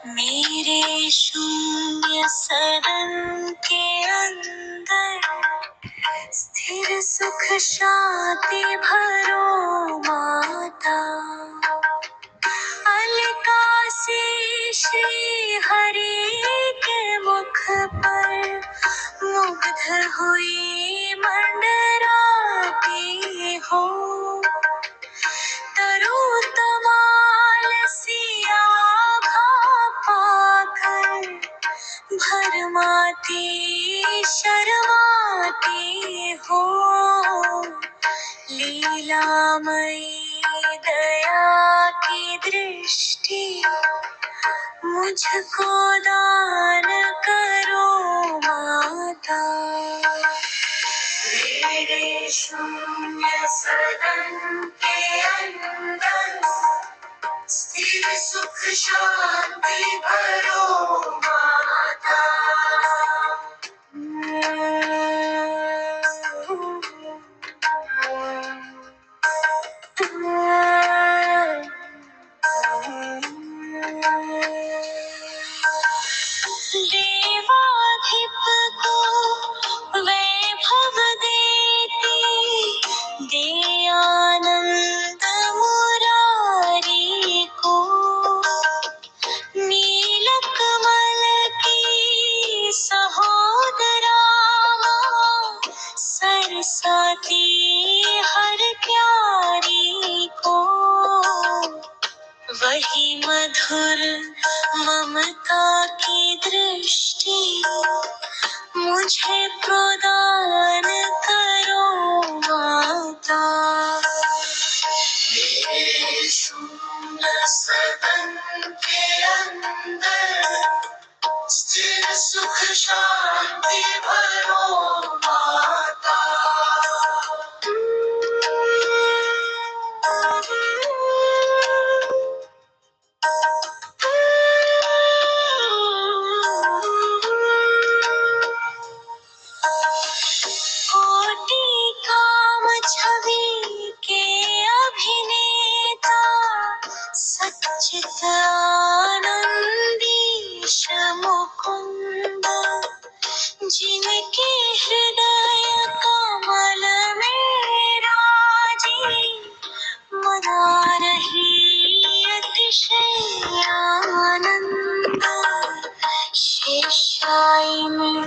मेरे शून्य सदन के अंदर स्थिर सुख शांति भरो माता। अलका से श्री हरि के मुख पर मुग्ध हुई मंडराती हो। तरु तमाल सिया पाकर भरमाती शर्माती हो। लीलामयी दया की दृष्टि मुझको दान करो माता। मेरे शून्य सदन के अंदर स्थिर सुख शांति भरो माता। देवाधिप को वैभव देती, दे आनंद मुरारी को। नीलकमल की सहोदरा सरसाती हर प्यारी को। वही मधुर ममता की दृष्टि मुझे प्रदान करो माता। मेरे शून्य सदन के अंदर स्थिर सुख शांति भरो माता। कोटि काम छवि के अभिनेता सच्चित आनंदीश मुकुंद। जिनके हृदय कमल में राजी मना रही अतिशय आनंद। शेषाई में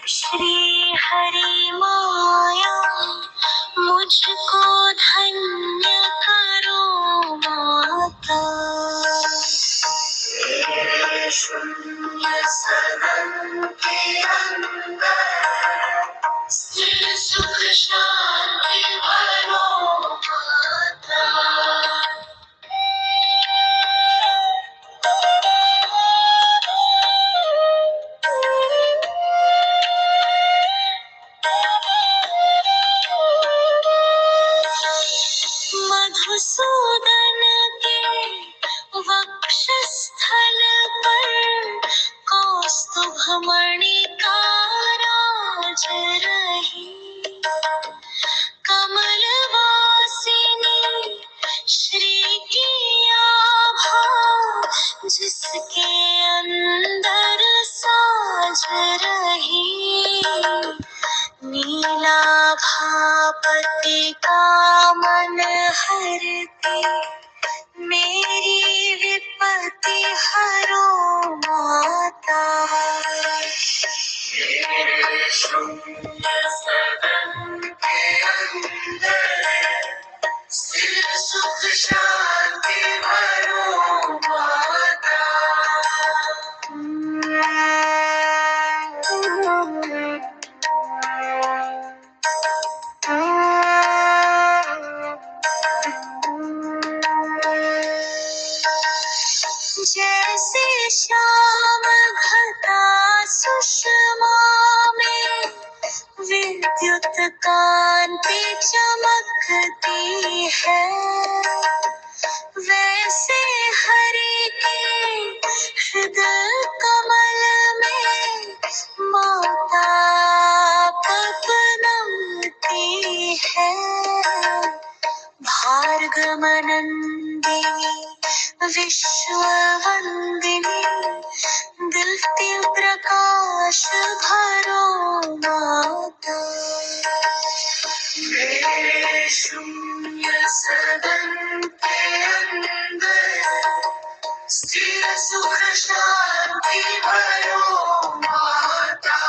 श्री हरि माया मुझको धन्य करो माता। मेरे शून्य सदन के अंदर स्थिर सुख शांति भरो माता। मधुसूदन के वक्षस्थल पर कौस्तुभमणि का राज रही। कमल वासिनी श्री की आभा जिसके अंदर साज रही। नीलाभापति का मन हरती मेरी विपत्ति हरो माता। मेरे शून्य सदन के अंदर स्थिर सुख शांति भरो माता। जैसे श्याम घटा सुषमा में विद्युत कांति चमकती है। वैसे हरि के हृदय कमल में माता पवनमती है। भार्गवनंदिनी विश्ववंदिनी सुख शांति भरो माता।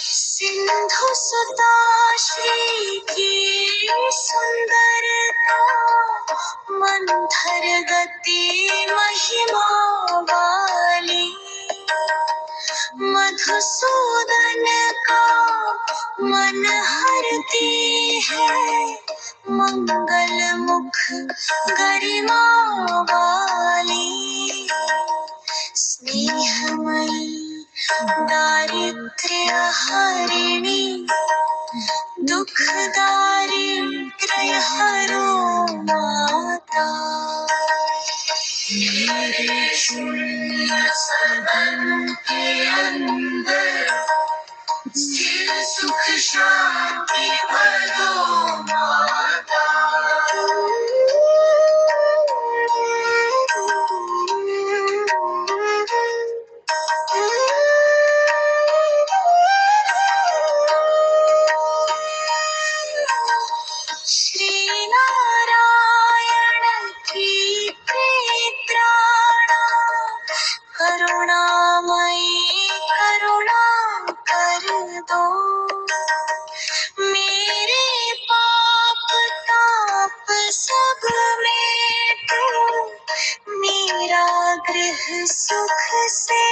सिंधु सुता श्री की सुंदरता, मंथर गति महिमा वाली, मधुसूदन का मन हरती है, मंगल मुख गरिमा वाली। स्नेहमयी दारिद्र्य हरिणी, दुख दारिद्र्य हरो माता। मेरे शून्य सदन के अंदर स्थिर सुख शांति भरो माता। श्री नारायण की प्रेत्राणा, करुणामयी करुणा कर दो। मेरे पाप ताप सब मेटो, मेरा गृह सुख से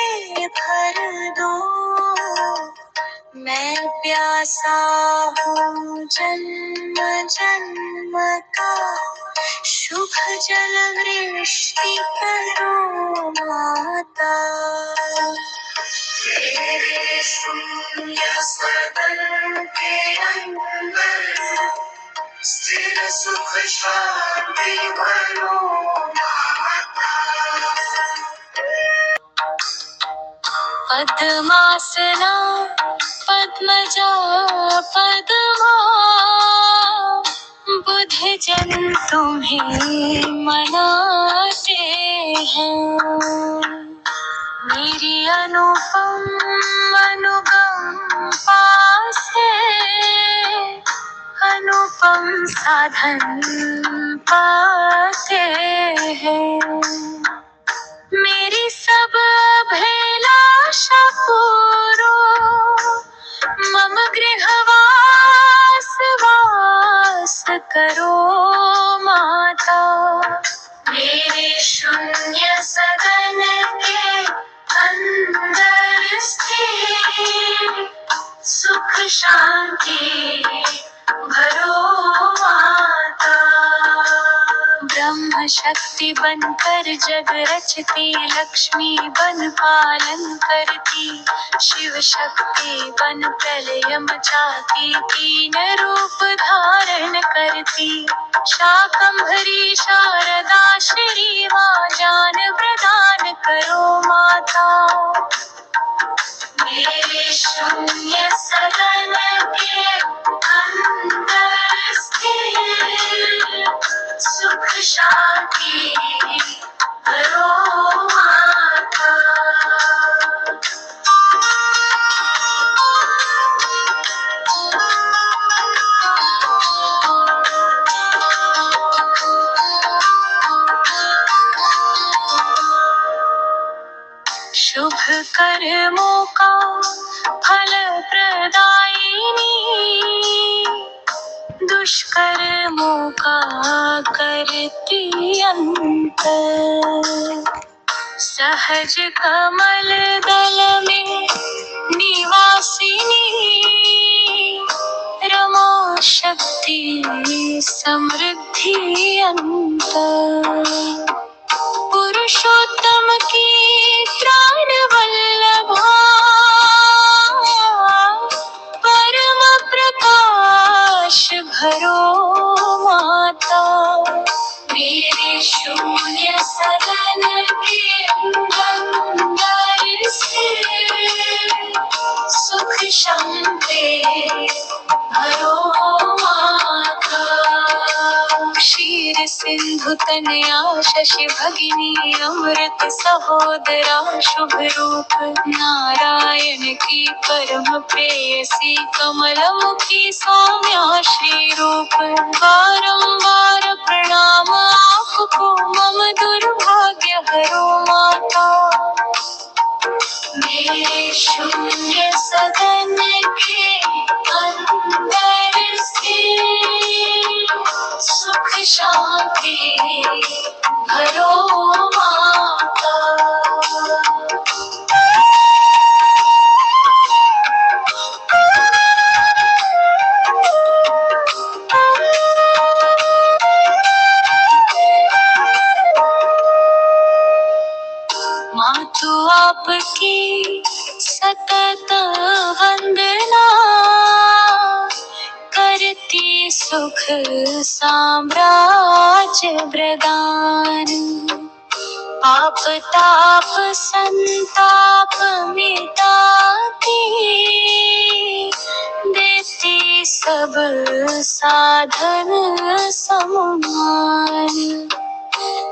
भर दो। मैं प्यासा हूँ जन्म जन्म का, शुभ जल वृष्टि करो माता। तेरे शून्य सदन के अंदर स्थिर सुख शांति भरो माता। पद्मासना पद्मजा पद्मा, बुद्ध जन तुम्हें मनाते हैं। मेरी अनुपम अनुगम पास है, अनुपम साधन पाते हैं। मेरी सब अभिलाषा पूरो, मम गृहवास वास करो माता। मेरे शून्य सदन के अंदर स्थिर सुख शांति भरो माता। ब्रह्म शक्ति बनकर जग रचती, लक्ष्मी बन पालन करती, शिव शक्ति बन प्रलय मचाती, तीन रूप धारण करती। शाकंभरी शारदा श्री मां, ज्ञान प्रदान करो माता। मेरे शून्य सदन के अंदर स्थिर सुख शांति भरो माता। शुभ कर्मों का फल प्रदायिनी, दुष्कर्मों का करती अंत। सहज कमल दल में निवासिनी, रमा शक्ति समृद्धि अंत। पुरुषोत्तम की त्राण वल्लभा, परम प्रकाश भरो माता। मेरे शून्य सदन के अंदर स्थिर सुख शांति भरो माता। क्षीर सिंधु प्रभुतनया शशि भगिनी अमृत सहोदरा शुभ रूप नारायण की परम प्रेयसी कमल मुखी सौम्या श्री रूप बारंबार प्रणाम आपको मम दुर्भाग्य हरो माता। मेरे शून्य सदन के अंदर से सुख शांति भरो माता। मातु आपकी सतत वंदना करती सुख साम्राज्य प्रदान। आप ताप संताप मिटाती देती सब साधन सम्मान।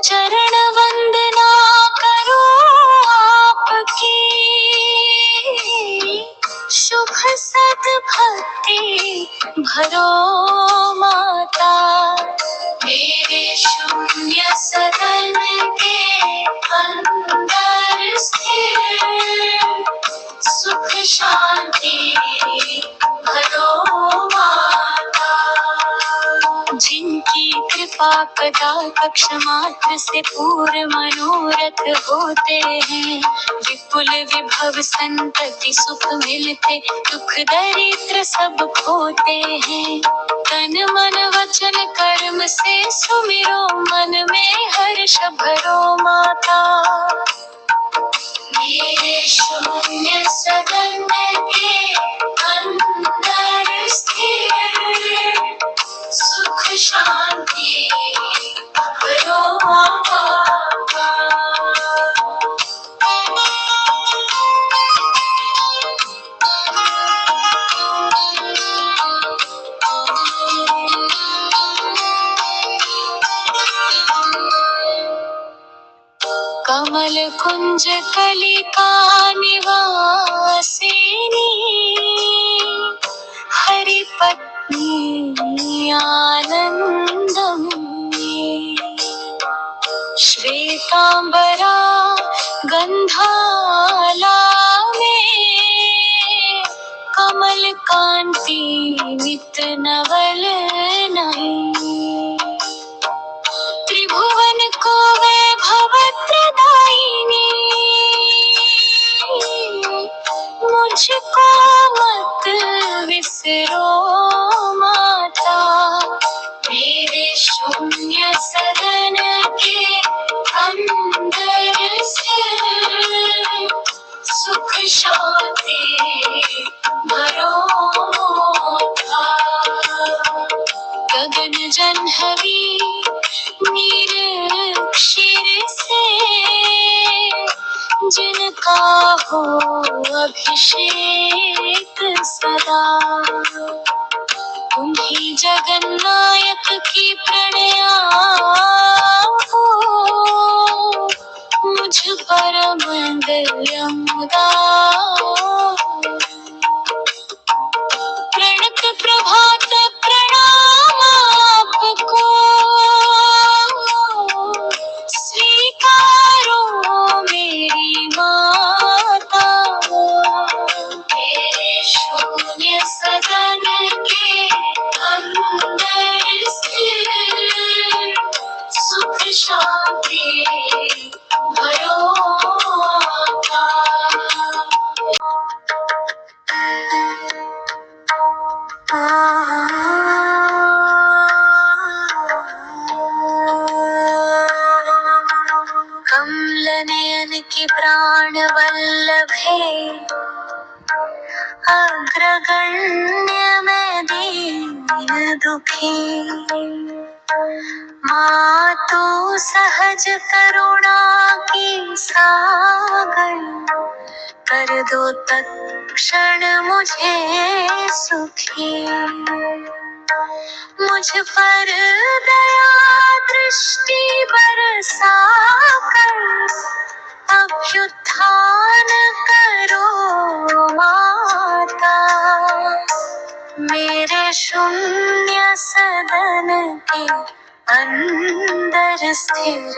चरण वंदना करो आपकी शुभ सद्भक्ति भरो माता। मेरे शून्य सदन के अंदर स्थिर सुख शांति भरो माता। जिनकी कृपा कटाक्ष मात्र से पूर्ण मनोरथ होते हैं, विपुल विभव संतति सुख मिलते दुख दरिद्र सब खोते हैं। तन मन वचन कर्म से सुमिरो मन में हर्ष भरो माता। मेरे शून्य सदन के अंदर स्थिर सुख शांति भरो माता। कमल कुंज कलिका निवासिनी हरि पत्नी आनंदमयी। श्वेतांबरा गंधाला में कमल कांति नित नवल नहीं। त्रिभुवन को वैभव प्रदायिनी मुझको मत विसरो माता। मेरे शून्य सदन के अंदर से सुख शांति भरो माता। गगन जन्हवी क्षीर से जिनका हो अभिषेक सदा, उन्हीं जगन्नायक की प्रणाम हो मुझ पर मंगलम प्रणत प्रभात प्रणाम आपको स्वीकारो मेरी माता। मेरे शून्य सदन के अंदर स्थिर सुख शांति भरो माता। कमलनयन की प्राण वल्लभे अग्रगण्य में दीन दुखी। मातु सहज करुणा की सागर कर दो तत्क्षण मुझे सुखी। मुझ पर दया दृष्टि बरसा कर अभ्युत्थान करो माता। मेरे शून्य सदन के अंदर स्थिर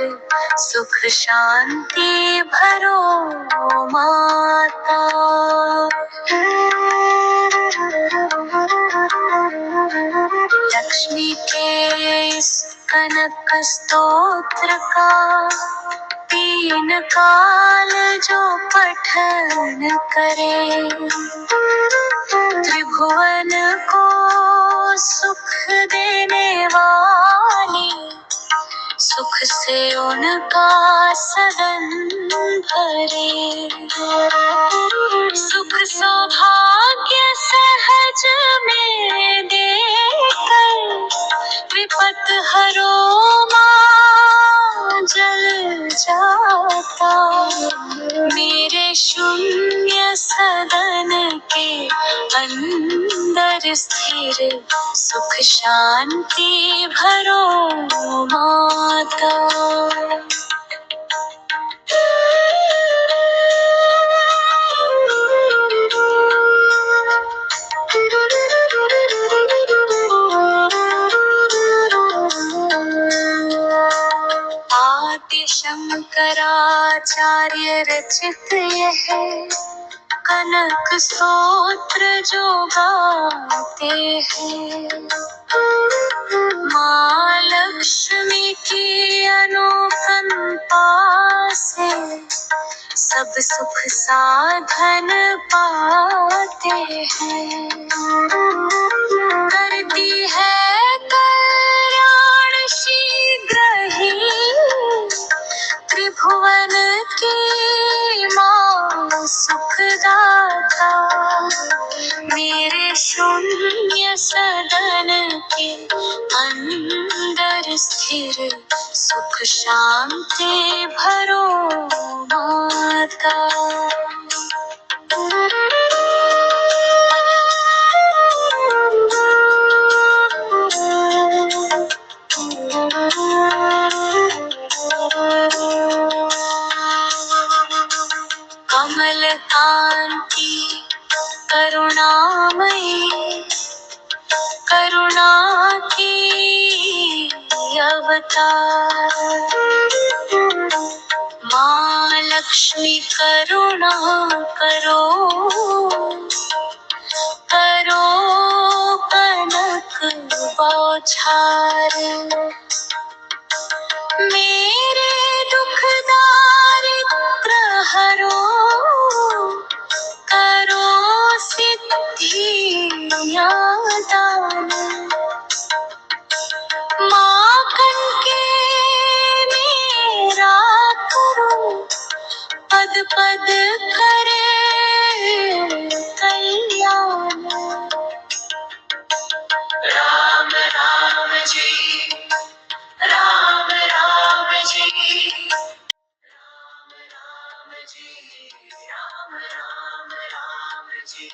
सुख शांति भरो माता। लक्ष्मी के इस कनक स्तोत्र का 3 काल जो पठन करे, त्रिभुवन को सुख देने वाली सुख से उनका सदन भरे। सुख सौभाग्य सहज में देकर विपत हरो मां जल जाता। मेरे शून्य सदन के अंदर स्थिर सुख शांति भरो माता। आदि शंकराचार्य रचित यह कनक स्तोत्र जो गाते हैं, माँ लक्ष्मी की अनुकंपा से सब सुख साधन पाते हैं। करती है कल्याण शीघ्र ही त्रिभुवन की माँ सुखदाता। मेरे शून्य सदन के अंदर स्थिर सुख शांति भरो माता। कमल कांति करुणामयी करुणा की अवतार, माँ लक्ष्मी करुणा करो करो कनक बौछार। मेरे दुख दारिद्र हरो करो सिद्धियां दान। माँ कनके मेरा करो पद पद करे कल्याण। राम राम जी राम राम जी राम राम जी राम राम राम जी।